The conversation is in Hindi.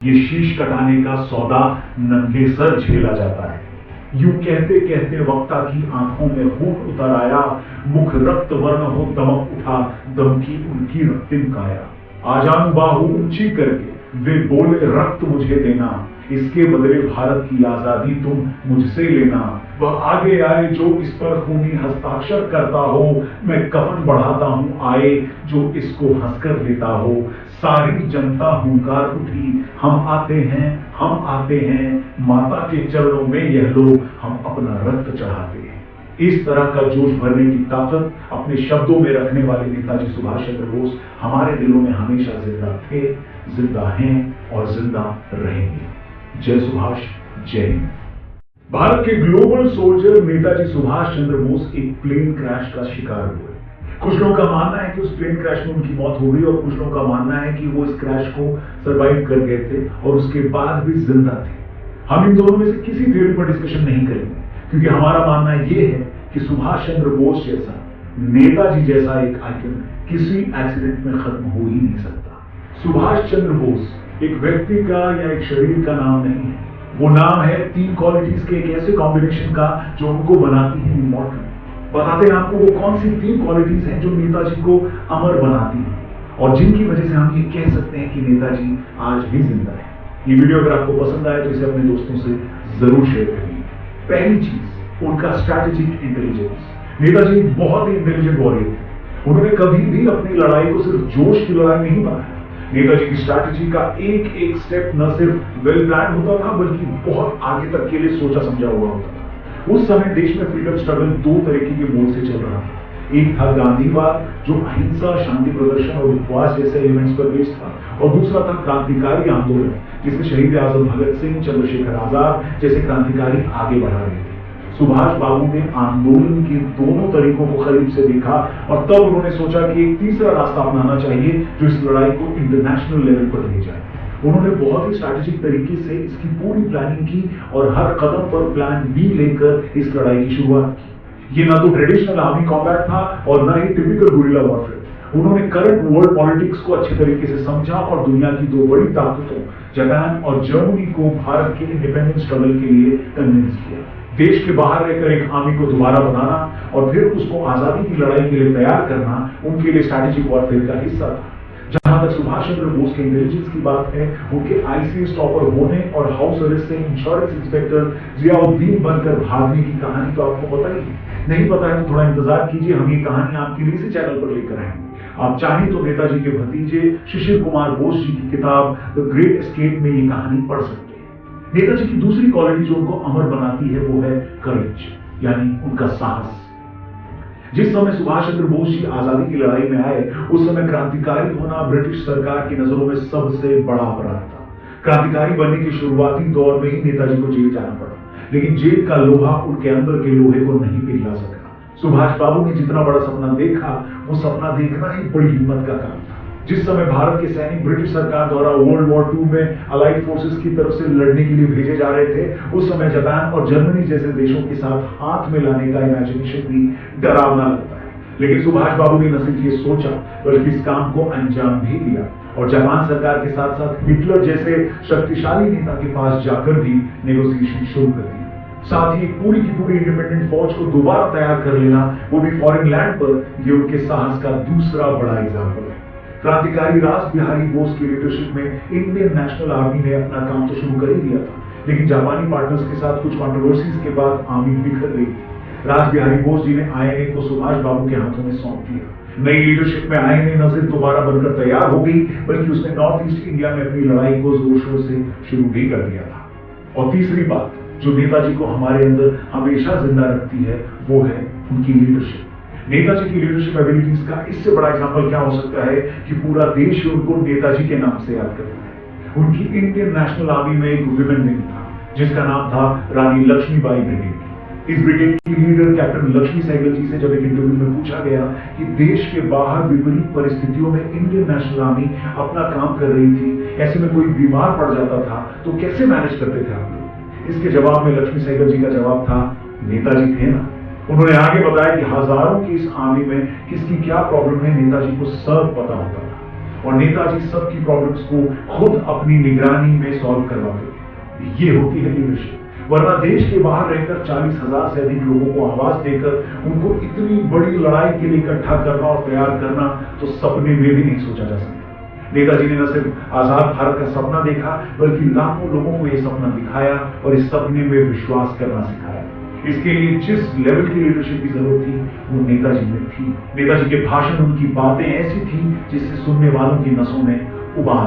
ये शीश कटाने का सौदा नंगे सर झेला जाता है। यूं कहते कहते वक्ता की आंखों में खून उतर आया, मुख रक्त वर्ण हो दमक उठा, दम की उनकी रक्तिम काया। आजान बाहु ऊंची करके वे बोले रक्त मुझे देना, इसके बदले भारत की आजादी तुम मुझसे लेना। वह आगे आए जो इस पर खूनी हस्ताक्षर करता हो, मैं कफन बढ़ाता हूं आए जो इसको हंसकर लेता हो। सारी जनता हुंकार उठी, हम आते हैं, माता के चरणों में यह लो हम अपना रक्त चढ़ाते हैं। इस तरह का जोश भरने की ताकत अपने शब्दों में रखने वाले नेताजी सुभाष चंद्र बोस हमारे दिलों में हमेशा जिंदा थे, जिंदा हैं और जिंदा रहेंगे। जय सुभाष, जय हिंद। भारत के ग्लोबल सोल्जर नेताजी सुभाष चंद्र बोस एक प्लेन क्रैश का शिकार हुए। कुछ लोगों का मानना है कि उस प्लेन क्रैश में उनकी मौत हो गई और कुछ लोगों का मानना है कि वो इस क्रैश को सरवाइव कर गए थे और उसके बाद भी जिंदा थे। हम इन दोनों में से किसी थ्योरी पर डिस्कशन नहीं करेंगे, क्योंकि हमारा मानना यह है कि सुभाष चंद्र बोस जैसा, नेताजी जैसा एक आइकन किसी एक्सीडेंट में खत्म हो ही नहीं सकता। सुभाष चंद्र बोस एक व्यक्ति का या एक शरीर का नाम नहीं है, वो नाम है तीन क्वालिटीज के एक ऐसे कॉम्बिनेशन का जो उनको बनाती है इमॉर्टल। बताते हैं आपको वो कौन सी तीन क्वालिटीज हैं जो नेताजी को अमर बनाती हैं और जिनकी वजह से हम ये कह सकते हैं कि नेताजी आज भी जिंदा है। ये वीडियो अगर आपको पसंद आए तो इसे अपने दोस्तों से जरूर शेयर करिए। पहली चीज, उनका स्ट्रैटेजिक इंटेलिजेंस। नेताजी एक बहुत ही इंटेलिजेंट वॉरियर थे। उन्होंने कभी भी अपनी लड़ाई को सिर्फ जोश की लड़ाई नहीं बनाया। नेताजी की स्ट्रैटेजी का एक एक स्टेप न सिर्फ वेल प्लान होता था बल्कि बहुत आगे तक के लिए सोचा समझा हुआ होता था। उस समय देश में फ्रीडम स्ट्रगल दो तरीके के मोड से चल रहा था। एक था गांधीवाद जो अहिंसा, शांति प्रदर्शन और उपवास जैसे एलिमेंट्स पर बेस्ड था, और दूसरा था क्रांतिकारी आंदोलन जिसमें शहीद आजम भगत सिंह, चंद्रशेखर आजाद जैसे क्रांतिकारी आगे बढ़ा रहे थे। सुभाष बाबू ने आंदोलन के दोनों तरीकों को करीब से देखा और तब उन्होंने सोचा कि एक तीसरा रास्ता अपनाना चाहिए जो इस लड़ाई को इंटरनेशनल लेवल पर ले जाए। उन्होंने बहुत ही स्ट्रैटेजिक तरीके से इसकी पूरी प्लानिंग की और हर कदम पर प्लान बी लेकर इस लड़ाई की शुरुआत की। ये ना तो ट्रेडिशनल आर्मी कॉम्बैट था और ना ही टिपिकल गुरिल्ला वॉरफेयर। उन्होंने करंट वर्ल्ड पॉलिटिक्स को अच्छे तरीके से समझा और दुनिया की दो बड़ी ताकतों जापान और जर्मनी को भारत के इंडिपेंडेंस स्ट्रगल के लिए कन्विंस किया। देश के बाहर रहकर एक आर्मी को दोबारा बनाना और फिर उसको आजादी की लड़ाई के लिए तैयार करना उनके लिए स्ट्रैटेजिक वॉरफेयर का हिस्सा था। जहां तक सुभाष चंद्र बोस के इंटेलिजेंस की बात है, उनके आईसीएस टॉपर होने और हाउस अरेस्ट से इंश्योरेंस इंस्पेक्टर जियाउद्दीन बनकर भागने की कहानी तो आपको पता ही है। नहीं पता है तो थोड़ा इंतजार कीजिए, हम ये कहानी आपके लिए इसी चैनल पर लेकर आएंगे। आप चाहें तो नेताजी के भतीजे शिशिर कुमार बोस जी की किताब द ग्रेट एस्केप में ये कहानी पढ़ सकते हैं। नेताजी की दूसरी क्वालिटी जो उनको अमर बनाती है वो है करेज, यानी उनका साहस। जिस समय सुभाष चंद्र बोस जी आजादी की लड़ाई में आए उस समय क्रांतिकारी होना ब्रिटिश सरकार की नजरों में सबसे बड़ा अपराध था। क्रांतिकारी बनने के शुरुआती दौर में ही नेताजी को जेल जाना पड़ा, लेकिन जेल का लोहा उनके अंदर के लोहे को नहीं पिघला सका। सुभाष बाबू ने जितना बड़ा सपना देखा वो सपना देखना ही बड़ी हिम्मत का काम था। जिस समय भारत के सैनिक ब्रिटिश सरकार द्वारा वर्ल्ड वॉर 2 में अलाइड फोर्सेस की तरफ से लड़ने के लिए भेजे जा रहे थे, उस समय जापान और जर्मनी जैसे देशों के साथ हाथ में लाने का इमेजिनेशन भी डरावना लगता है। लेकिन सुभाष बाबू ने न सिर्फ ये सोचा बल्कि इस काम को अंजाम भी दिया और जापान सरकार के साथ साथ हिटलर जैसे शक्तिशाली नेता के पास जाकर भी नेगोशिएशन शुरू कर दी। साथ ही पूरी की पूरी इंडिपेंडेंट फौज को दोबारा तैयार कर लेना, वो भी फॉरेन लैंड पर, ये उनके साहस का दूसरा बड़ा एग्जाम्पल है। क्रांतिकारी रास बिहारी बोस की लीडरशिप में इंडियन नेशनल आर्मी ने अपना काम तो शुरू कर ही दिया था, लेकिन जापानी पार्टनर्स के साथ कुछ कंट्रोवर्सीज के बाद आर्मी बिखर गई। रास बिहारी बोस जी ने आईएनए को सुभाष बाबू के हाथों में सौंप दिया। नई लीडरशिप में आईएनए न सिर्फ दोबारा बनकर तैयार हो गई बल्कि उसने नॉर्थ ईस्ट इंडिया में अपनी लड़ाई को जोर शोर से शुरू भी कर दिया था। और तीसरी बात जो नेताजी को हमारे अंदर हमेशा जिंदा रखती है वो है उनकी लीडरशिप। नेताजी की लीडरशिप एबिलिटीज का इससे बड़ा एग्जांपल क्या हो सकता है कि पूरा देश उनको नेताजी के नाम से याद करता है। उनकी इंडियन नेशनल आर्मी में एक वुमेन विंग था जिसका नाम था रानी लक्ष्मीबाई ब्रिगेड। इस ब्रिगेड की लीडर कैप्टन लक्ष्मी सहगल जी से जब एक इंटरव्यू में पूछा गया कि देश के बाहर विपरीत परिस्थितियों में इंडियन नेशनल आर्मी अपना काम कर रही थी, ऐसे में कोई बीमार पड़ जाता था तो कैसे मैनेज करते थे आप लोग? इसके जवाब में लक्ष्मी सहगल जी का जवाब था, नेताजी थे ना। उन्होंने आगे बताया कि हजारों की इस आर्मी में किसकी क्या प्रॉब्लम है नेताजी को सब पता होता था। और नेताजी सबकी प्रॉब्लम्स को खुद अपनी निगरानी में सॉल्व करवाते थे। ये होती है लीडरशिप। वरना देश के बाहर रहकर 40,000 से अधिक लोगों को आवाज देकर उनको इतनी बड़ी लड़ाई के लिए इकट्ठा करना और तैयार करना तो सपने में भी नहीं सोचा जा सकता। नेताजी ने न सिर्फ आजाद भारत का सपना देखा, बल्कि लाखों लोगों को यह सपना दिखाया और इस सपने में विश्वास करना सिखाया। इसके लिए जिस लेवल की लीडरशिप की जरूरत थी वो नेताजी में थी। नेताजी के भाषण, उनकी बातें ऐसी थी जिससे सुनने वालों की नसों में उबाल